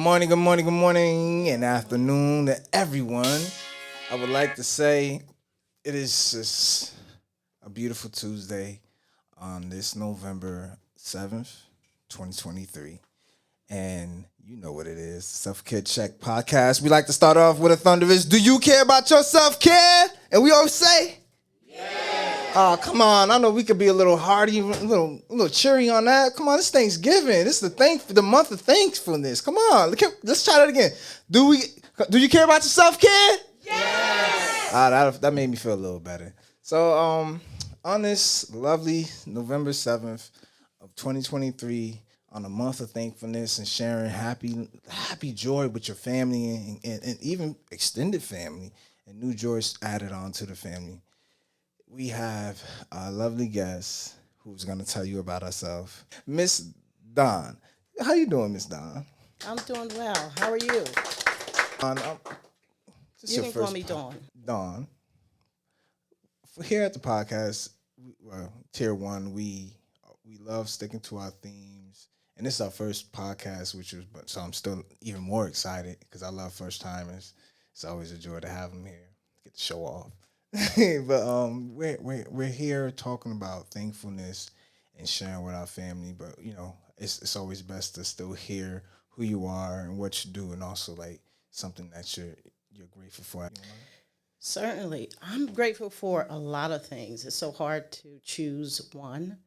good morning, and afternoon to everyone. I would like to say it is just a beautiful Tuesday on this November 7th, 2023. And you know what it is, Self Care Check podcast. We like to start off with a thunderous, do you care about your self care? And we always say, oh, come on. I know we could be a little hearty, a little cheery on that. Come on, it's Thanksgiving. This is the month of thankfulness. Come on. Let's try that again. Do you care about your self-care? Yes. That made me feel a little better. So, on this lovely November 7th of 2023, on the month of thankfulness and sharing happy joy with your family and even extended family and new joys added on to the family. We have a lovely guest who's going to tell you about herself, Miss Dawn. How you doing, Miss Dawn? I'm doing well. How are you? Dawn, You can call me Dawn. Dawn. Here at the podcast, Tier 1, we love sticking to our themes. And this is our first podcast, so I'm still even more excited because I love first timers. It's always a joy to have them here, get to show off. But we're here talking about thankfulness and sharing with our family. But it's always best to still hear who you are and what you do, and also like something that you're grateful for. Certainly. I'm grateful for a lot of things. It's so hard to choose one.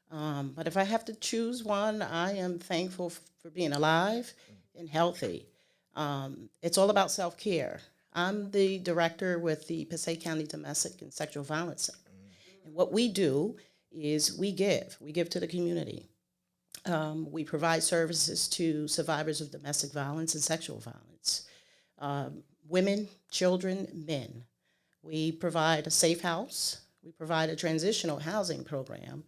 But if I have to choose one, I am thankful for being alive and healthy. It's all about self-care. I'm the director with the Passaic County Domestic and Sexual Violence Center. And what we do is we give. We give to the community. We provide services to survivors of domestic violence and sexual violence, women, children, men. We provide a safe house. We provide a transitional housing program.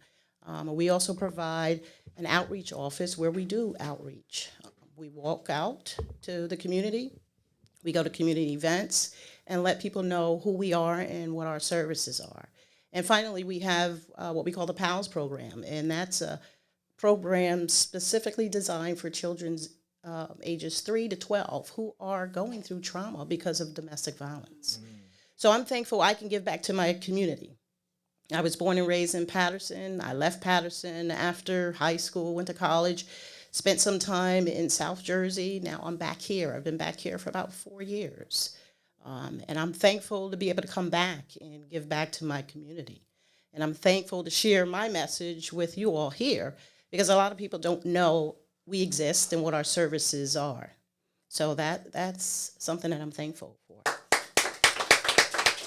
We also provide an outreach office where we do outreach. We walk out to the community. We go to community events and let people know who we are and what our services are. And finally, we have what we call the PALS program, and that's a program specifically designed for children's ages 3 to 12 who are going through trauma because of domestic violence. So I'm thankful I can give back to my community. I was born and raised in Paterson. I left Paterson after high school, went to college, spent some time in South Jersey. Now I'm back here. I've been back here for about 4 years. And I'm thankful to be able to come back and give back to my community. And I'm thankful to share my message with you all here because a lot of people don't know we exist and what our services are. So that's something that I'm thankful for.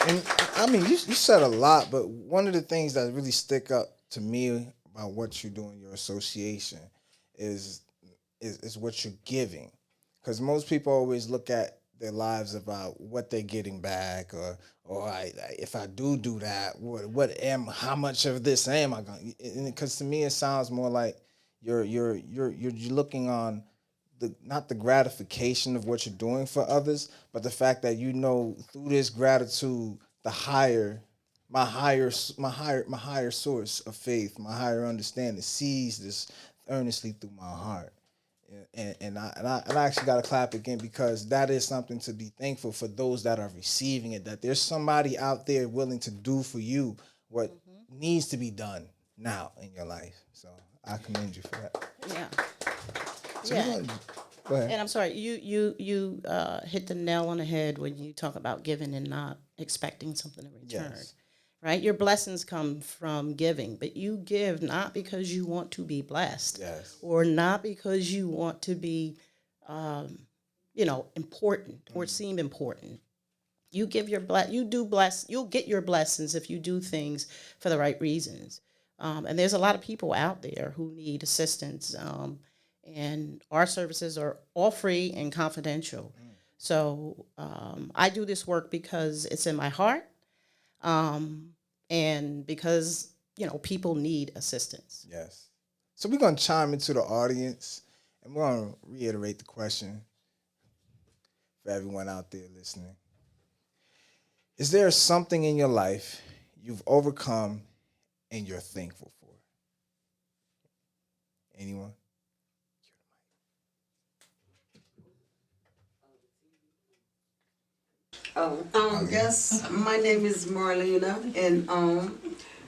And I mean, you said a lot, but one of the things that really stick up to me about what you do in your association is what you're giving, because most people always look at their lives about what they're getting back, if I do that, how much of this am I going? Because to me, it sounds more like you're looking on not the gratification of what you're doing for others, but the fact that through this gratitude, my higher source of faith, my higher understanding sees this earnestly through my heart. And I actually got to clap again, because that is something to be thankful for, those that are receiving it, that there's somebody out there willing to do for you what needs to be done now in your life. So I commend you for that. Yeah. So Yeah. Go ahead. And I'm sorry, you hit the nail on the head when you talk about giving and not expecting something in return. Yes. Right? Your blessings come from giving, but you give not because you want to be blessed, Yes. or not because you want to be, important or seem important. You give you'll get your blessings if you do things for the right reasons. And there's a lot of people out there who need assistance. And our services are all free and confidential. So I do this work because it's in my heart, and because people need assistance. Yes. So we're going to chime into the audience, and we're going to reiterate the question for everyone out there listening. Is there something in your life you've overcome and you're thankful for? Anyone? Yes, my name is Marlena, and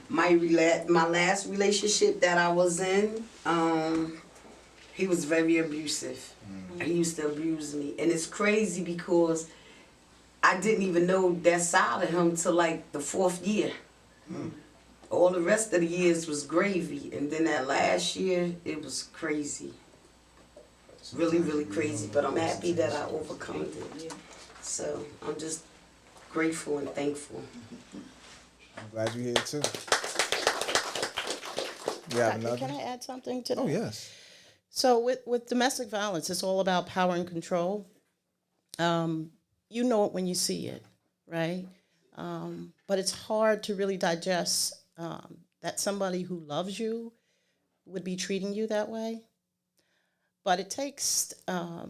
my last relationship that I was in, he was very abusive. He used to abuse me, and it's crazy because I didn't even know that side of him till like the 4th year. All the rest of the years was gravy, and then that last year it was crazy, really, really crazy. But I'm happy that I overcome it. So I'm just grateful and thankful. I'm glad you're here too. You have another? Can I add something to that? Oh, yes. So with domestic violence, it's all about power and control. You know it when you see it, right? But it's hard to really digest that somebody who loves you would be treating you that way. But it takes,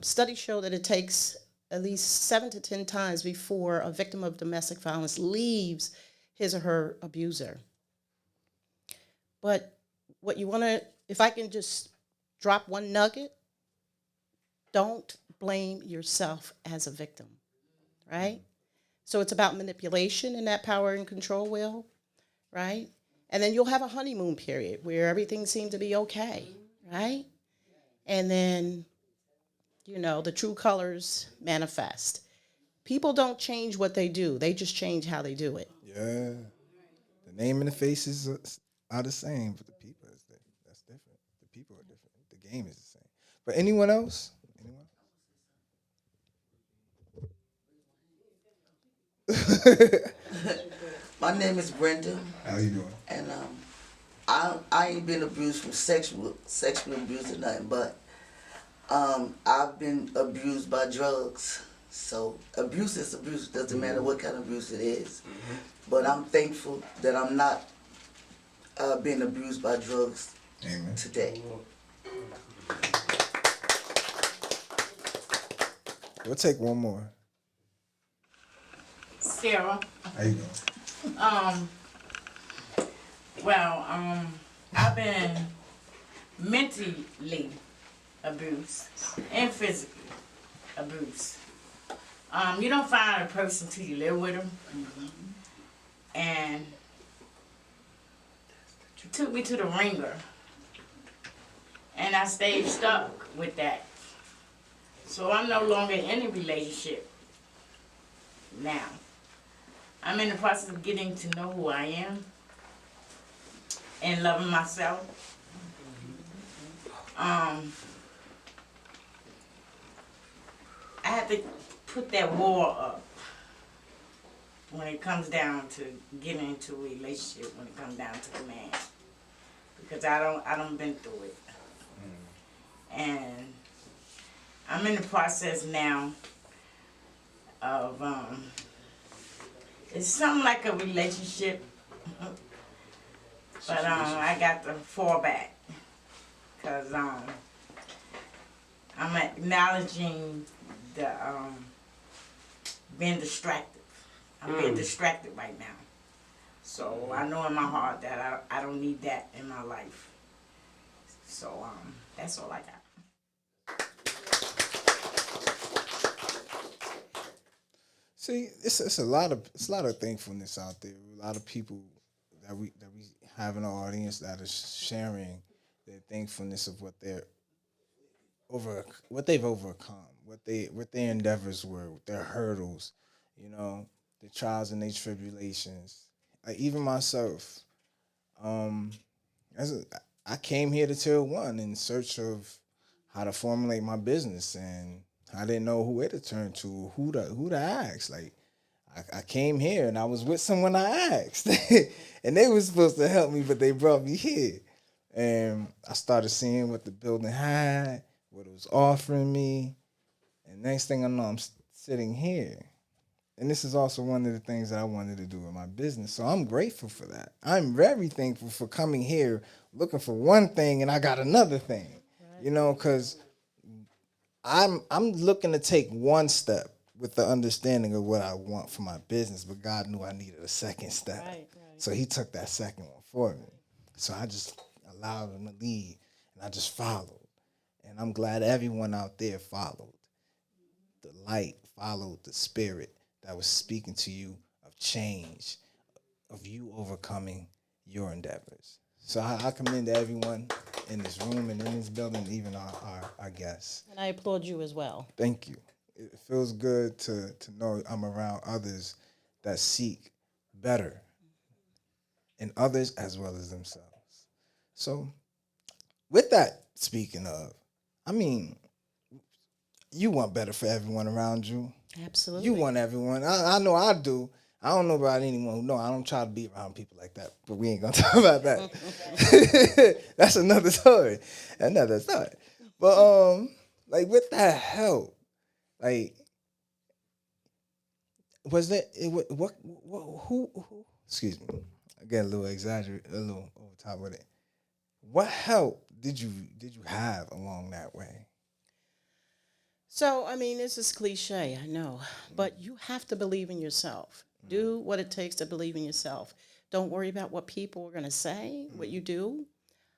studies show that it takes at least 7 to 10 times before a victim of domestic violence leaves his or her abuser. But what you want to, if I can just drop one nugget, don't blame yourself as a victim, right? So it's about manipulation and that power and control will, right? And then you'll have a honeymoon period where everything seemed to be okay, right? And then, the true colors manifest. People don't change what they do, they just change how they do it. Yeah. The name and the faces are the same, but the people that's different. The people are different. The game is the same. But anyone else? Anyone? My name is Brenda, How you doing? and I ain't been abused from sexual abuse or nothing, but I've been abused by drugs. So abuse is abuse. Doesn't matter what kind of abuse it is. But I'm thankful that I'm not being abused by drugs Amen. today. We'll take one more. Sarah. How you doing? I've been mentally abused and physically abused. You don't find a person till you live with them. And it took me to the ringer. And I stayed stuck with that. So I'm no longer in a relationship now. I'm in the process of getting to know who I am and loving myself. I have to put that wall up when it comes down to getting into a relationship, when it comes down to the man. Because I don't been through it. And I'm in the process now of it's something like a relationship, but I got to fall back because I'm acknowledging the being distracted. I'm being distracted right now, so I know in my heart that I don't need that in my life. So that's all I got. See, it's a lot of thankfulness out there. A lot of people that we have in our audience that are sharing their thankfulness of what they've overcome, what their endeavors were, their hurdles, the trials and their tribulations. Like even myself, um, as a, I came here to Tier One in search of how to formulate my business, and I didn't know who to turn to, who to ask. Like I came here and I was with someone I asked, and they were supposed to help me, but they brought me here, and I started seeing what the building had, what it was offering me, and next thing I know, I'm sitting here. And this is also one of the things that I wanted to do in my business. So I'm grateful for that. I'm very thankful for coming here looking for one thing and I got another thing. Because I'm looking to take one step with the understanding of what I want for my business, but God knew I needed a second step. Right. So he took that second one for me. So I just allowed him to lead and I just followed. And I'm glad everyone out there followed. The light followed the spirit. that was speaking to you of change, of you overcoming your endeavors. So I commend everyone in this room and in this building, even our guests. And I applaud you as well. Thank you. It feels good to know I'm around others that seek better in others as well as themselves. So, with that, speaking of, I mean, you want better for everyone around you. Absolutely. You want everyone. I know I do. I don't know about anyone who know. I don't try to be around people like that, but we ain't gonna talk about that. That's another story. Another story. But like with that help, like was there what who excuse me. I get a little exaggerate, a little over top with it. What help did you have along that way? So, I mean, this is cliche, I know, but you have to believe in yourself. Do what it takes to believe in yourself. Don't worry about what people are going to say, what you do,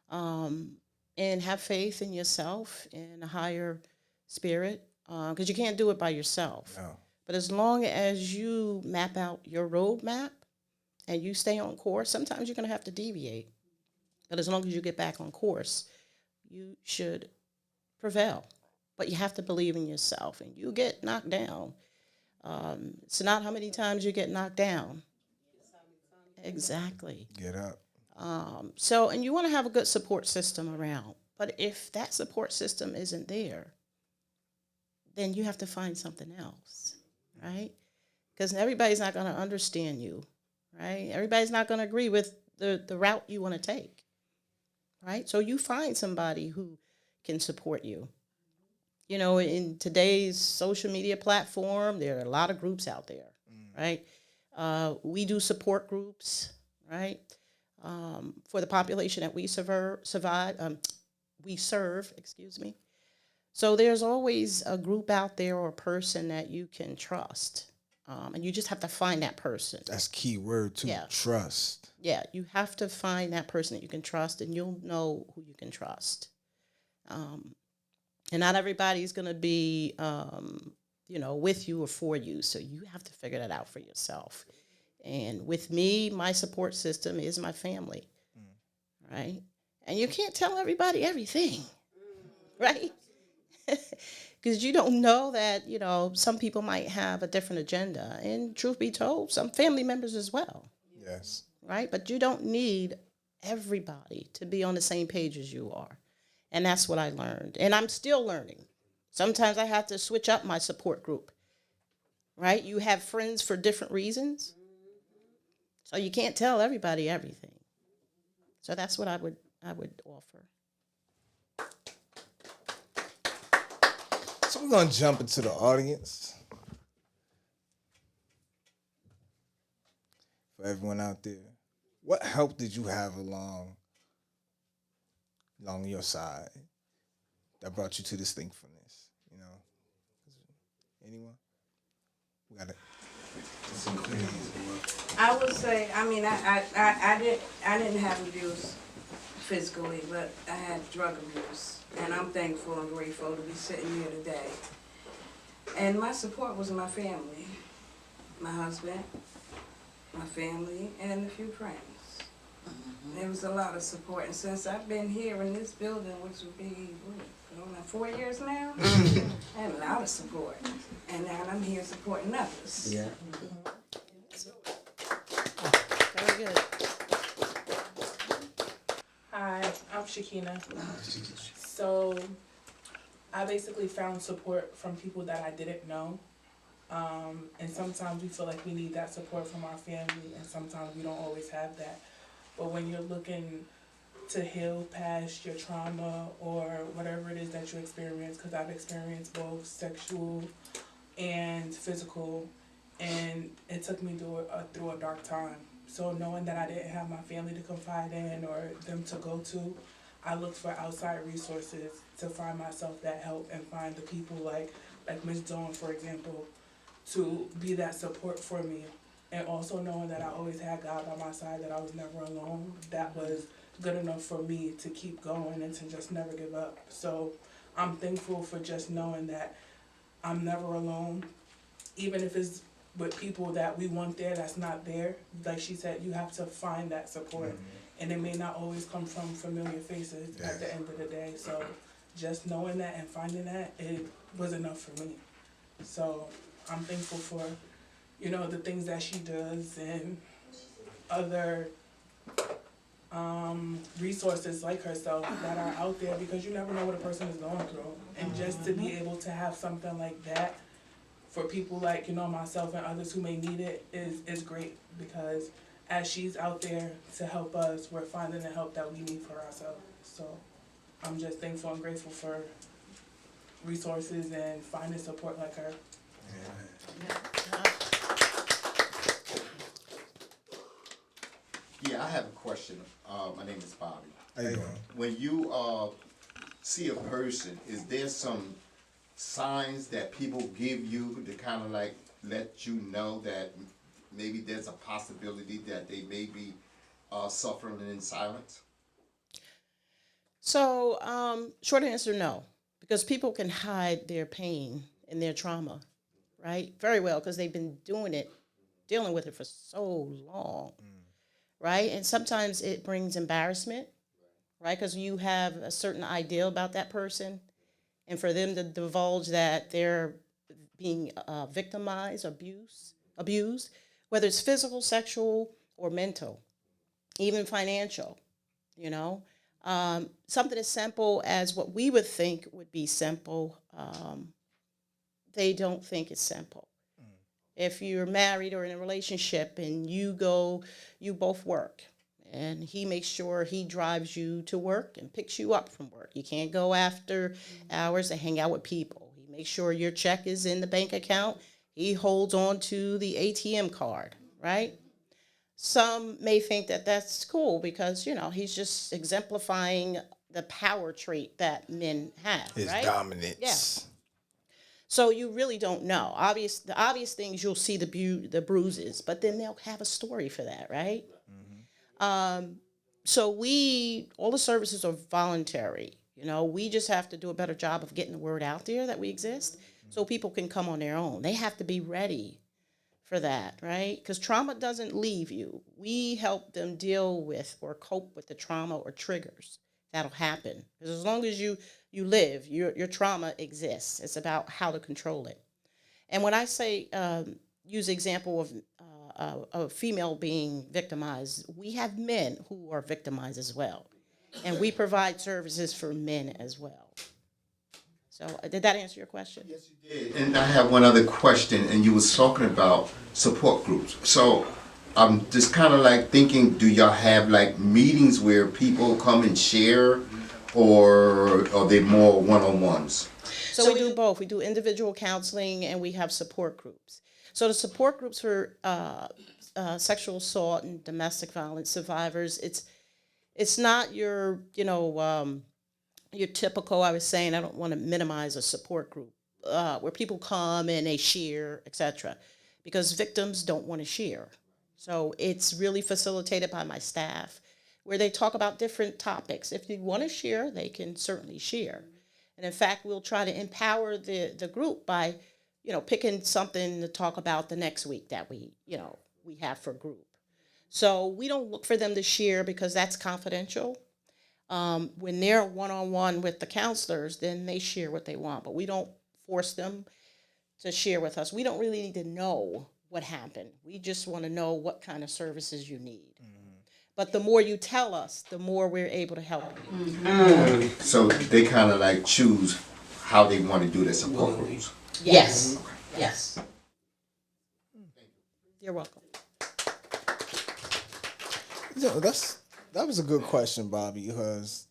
and have faith in yourself and a higher spirit, because you can't do it by yourself. No. But as long as you map out your roadmap and you stay on course, sometimes you're going to have to deviate. But as long as you get back on course, you should prevail. But you have to believe in yourself, and you get knocked down. It's not how many times you get knocked down. Exactly. Get up. So, and you want to have a good support system around. But if that support system isn't there, then you have to find something else, right? Because everybody's not going to understand you, right? Everybody's not going to agree with the route you want to take, right? So you find somebody who can support you. You know, in today's social media platform, there are a lot of groups out there, right? We do support groups, right? For the population that we serve, excuse me. So there's always a group out there or a person that you can trust. And you just have to find that person. That's key word too. Yeah. Trust. Yeah, you have to find that person that you can trust, and you'll know who you can trust. And not everybody's going to be, with you or for you. So you have to figure that out for yourself. And with me, my support system is my family, right? And you can't tell everybody everything, right? Because you don't know that, some people might have a different agenda. And truth be told, some family members as well. Yes. Right? But you don't need everybody to be on the same page as you are. And that's what I learned. And I'm still learning. Sometimes I have to switch up my support group. Right? You have friends for different reasons. So you can't tell everybody everything. So that's what I would offer. So we're gonna jump into the audience. For everyone out there, what help did you have along your side that brought you to this thankfulness? Anyone? We got it. I would say, I didn't have abuse physically, but I had drug abuse. And I'm thankful and grateful to be sitting here today. And my support was my family, my husband, my family, and a few friends. There was a lot of support. And since I've been here in this building, which would be, 4 years now, I had a lot of support. And now I'm here supporting others. Yeah. Very good. Hi, I'm Shakina. So I basically found support from people that I didn't know. And sometimes we feel like we need that support from our family, and sometimes we don't always have that. But when you're looking to heal past your trauma or whatever it is that you experience, because I've experienced both sexual and physical, and it took me through a dark time. So knowing that I didn't have my family to confide in or them to go to, I looked for outside resources to find myself that help and find the people like Ms. Dawn, for example, to be that support for me. And also knowing that I always had God by my side, that I was never alone, that was good enough for me to keep going and to just never give up. So I'm thankful for just knowing that I'm never alone, even if it's with people that we want there that's not there. Like she said, you have to find that support. And it may not always come from familiar faces at the end of the day. So just knowing that and finding that, it was enough for me. So I'm thankful for, the things that she does and other resources like herself that are out there, because you never know what a person is going through. And just to be able to have something like that for people like, myself and others who may need it is great, because as she's out there to help us, we're finding the help that we need for ourselves. So I'm just thankful and grateful for resources and finding support like her. Yeah, I have a question. My name is Bobby. How you doing? When you see a person, is there some signs that people give you to kind of like let you know that maybe there's a possibility that they may be suffering in silence? So, short answer, no, because people can hide their pain and their trauma, right? Very well, because they've been dealing with it for so long, right? And sometimes it brings embarrassment, right? Because you have a certain idea about that person, and for them to divulge that they're being victimized, abused, whether it's physical, sexual, or mental, even financial, you know. Something as simple as what we would think would be simple, they don't think it's simple. If you're married or in a relationship and you both work, and he makes sure he drives you to work and picks you up from work. You can't go after hours to hang out with people. He makes sure your check is in the bank account. He holds on to the ATM card, right? Some may think that that's cool because, he's just exemplifying the power trait that men have, His right? dominance. Yeah. So you really don't know. The obvious things, you'll see the bruises, but then they'll have a story for that, right? So all the services are voluntary. We just have to do a better job of getting the word out there that we exist so people can come on their own. They have to be ready for that, right? Because trauma doesn't leave you. We help them deal with or cope with the trauma or triggers that'll happen. Because as long as you live, your trauma exists. It's about how to control it. And when I say use the example of a female being victimized, we have men who are victimized as well. And we provide services for men as well. So did that answer your question? Yes, you did. And I have one other question, and you was talking about support groups. So I'm just kind of like thinking, do y'all have like meetings where people come and share, or are they more one-on-ones? So we do both. We do individual counseling and we have support groups. So the support groups for sexual assault and domestic violence survivors, it's not your typical, I was saying, I don't want to minimize a support group, where people come and they share, etc. Because victims don't want to share. So it's really facilitated by my staff, where they talk about different topics. If you want to share, they can certainly share. And in fact, we'll try to empower the group by, picking something to talk about the next week that we have for group. So we don't look for them to share because that's confidential. When they're one-on-one with the counselors, then they share what they want, but we don't force them to share with us. We don't really need to know what happened. We just want to know what kind of services you need. But the more you tell us, the more we're able to help you. So they kind of like choose how they want to do their support groups. Yes. Yes. You're welcome. That was a good question, Bobby, because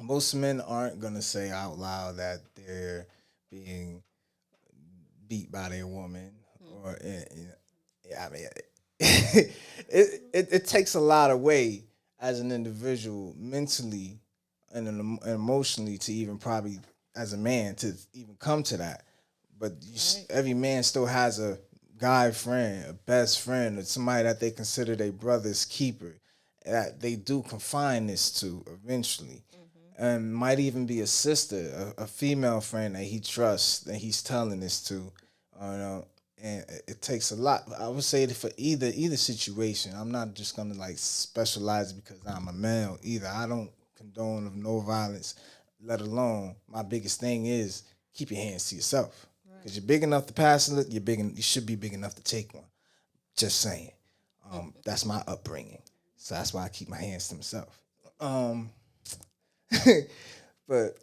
most men aren't gonna say out loud that they're being beat by their woman, or it takes a lot of weight as an individual, mentally and emotionally, to even probably as a man to even come to that. But every man still has a guy friend, a best friend, or somebody that they consider their brother's keeper, that they do confine this to eventually. And might even be a sister, a female friend that he trusts, that he's telling this to. and it takes a lot. I would say that for either situation, I'm not just gonna like specialize because I'm a male either. I don't condone of no violence, let alone my biggest thing is keep your hands to yourself. Because you're big enough to pass it, you should be big enough to take one. Just saying. That's my upbringing. So that's why I keep my hands to myself. But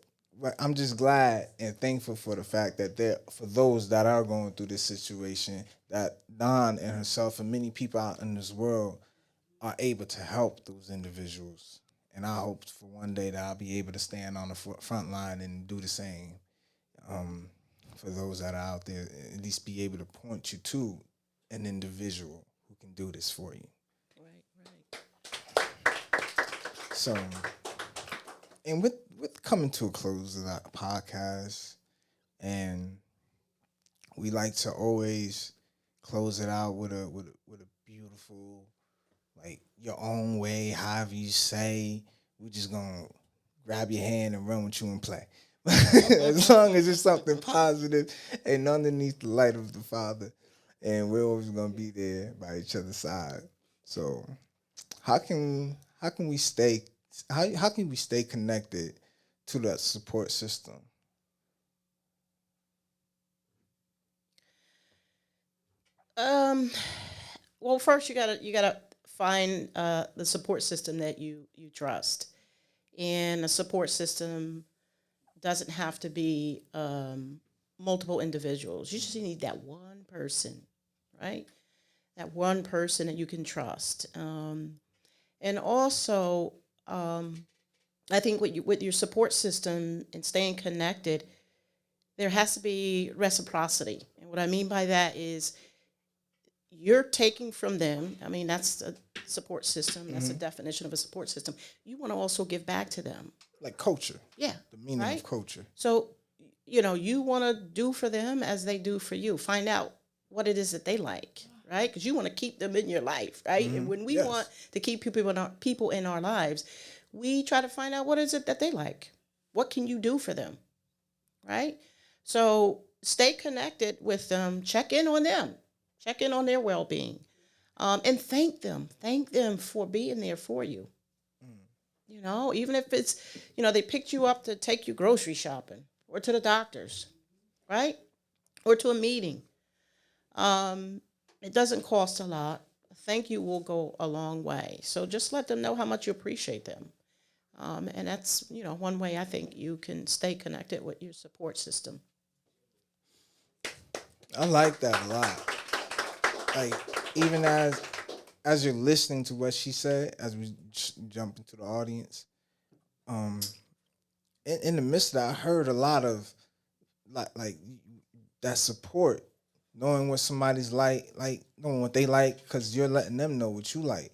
I'm just glad and thankful for the fact that for those that are going through this situation, that Don and herself and many people out in this world are able to help those individuals. And I hope for one day that I'll be able to stand on the front line and do the same. For those that are out there, at least be able to point you to an individual who can do this for you. Right. So, and with coming to a close of that podcast, and we like to always close it out with a beautiful, like your own way, however you say. We just gonna grab your hand and run with you and play. As long as it's something positive and underneath the light of the Father, and we're always gonna be there by each other's side. So, how can we stay connected to that support system? Well, first you gotta find the support system that you trust, and a support system doesn't have to be multiple individuals. You just need that one person, right? That one person that you can trust. And also, I think with your support system and staying connected, there has to be reciprocity. And what I mean by that is you're taking from them. I mean, that's a support system. That's a definition of a support system. You want to also give back to them. Like culture. Yeah. The meaning right? of culture. So, you want to do for them as they do for you. Find out what it is that they like, right? Because you want to keep them in your life, right? And when we want to keep people in our lives, we try to find out what is it that they like. What can you do for them, right? So stay connected with them. Check in on them. Check in on their well-being, and thank them. Thank them for being there for you. Even if it's, they picked you up to take you grocery shopping or to the doctors, right? Or to a meeting. It doesn't cost a lot. A thank you will go a long way. So just let them know how much you appreciate them. And that's, one way I think you can stay connected with your support system. I like that a lot. Like, even as you're listening to what she said, as we jump into the audience, in the midst of that, I heard a lot of like that support, knowing what somebody's like knowing what they like, because you're letting them know what you like.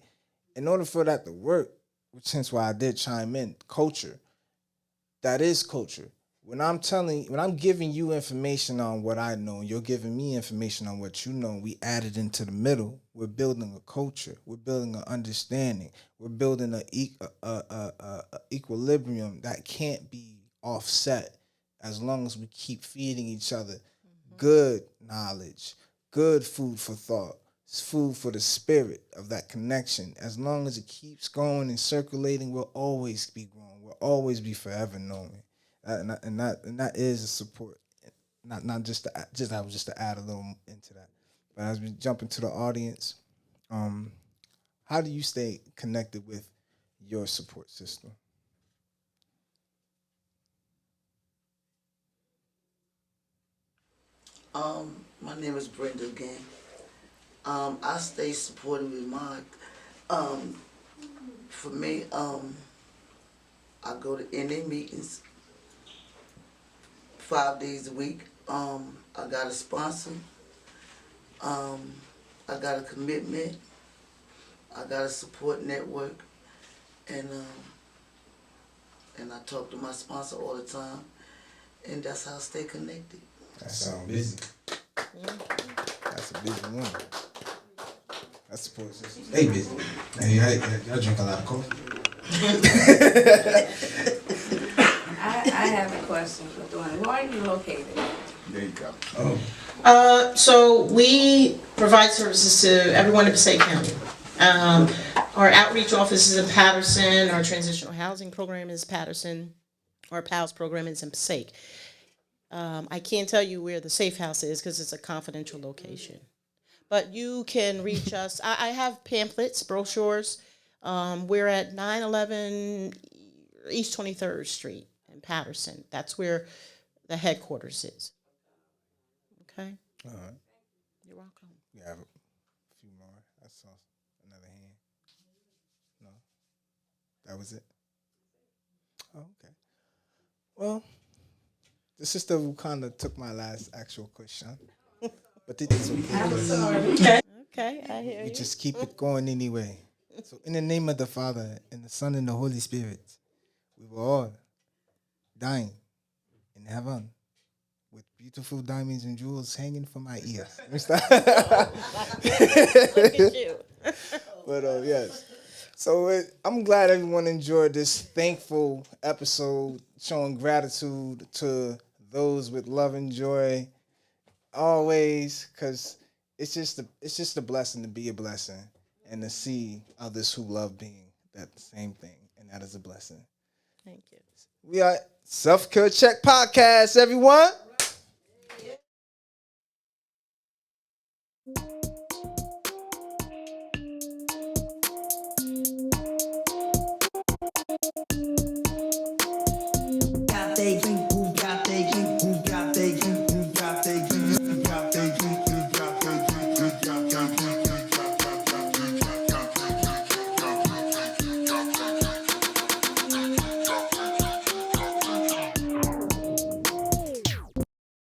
In order for that to work, which hence why I did chime in, culture. That is culture. When I'm giving you information on what I know, and you're giving me information on what you know, we add it into the middle. We're building a culture. We're building an understanding. We're building a equilibrium that can't be offset as long as we keep feeding each other good knowledge, good food for thought, food for the spirit of that connection. As long as it keeps going and circulating, we'll always be growing. We'll always be forever knowing. And that is a support, not just to add a little into that. But as we jump into the audience, how do you stay connected with your support system? My name is Brenda again. I stay supportive with mine. For me, I go to NA meetings 5 days a week. I got a sponsor. I got a commitment. I got a support network, and I talk to my sponsor all the time, and that's how I stay connected. That sounds busy. That's a busy one. That's support system. Stay busy. Hey, y'all drink a lot of coffee. I have a question for Dwayne. Where are you located? There you go. So we provide services to everyone in Passaic County. Our outreach office is in Paterson. Our transitional housing program is Paterson. Our PALS program is in Passaic. I can't tell you where the safe house is because it's a confidential location. But you can reach us. I have pamphlets, brochures. We're at 911 East 23rd Street in Paterson. That's where the headquarters is. Okay? All right. You're welcome. We have a few more. I saw another hand. No, that was it. Oh, okay. Well, the sister who kind of took my last actual question, but it is okay. Okay, I hear We you. just keep it going anyway. So, in the name of the Father and the Son and the Holy Spirit, we were all dying in heaven with beautiful diamonds and jewels hanging from my ears. Look at you. But yes. So I'm glad everyone enjoyed this thankful episode, showing gratitude to those with love and joy always, because it's just a blessing to be a blessing and to see others who love being that same thing, and that is a blessing. Thank you. We are Self Care Check Podcast, everyone.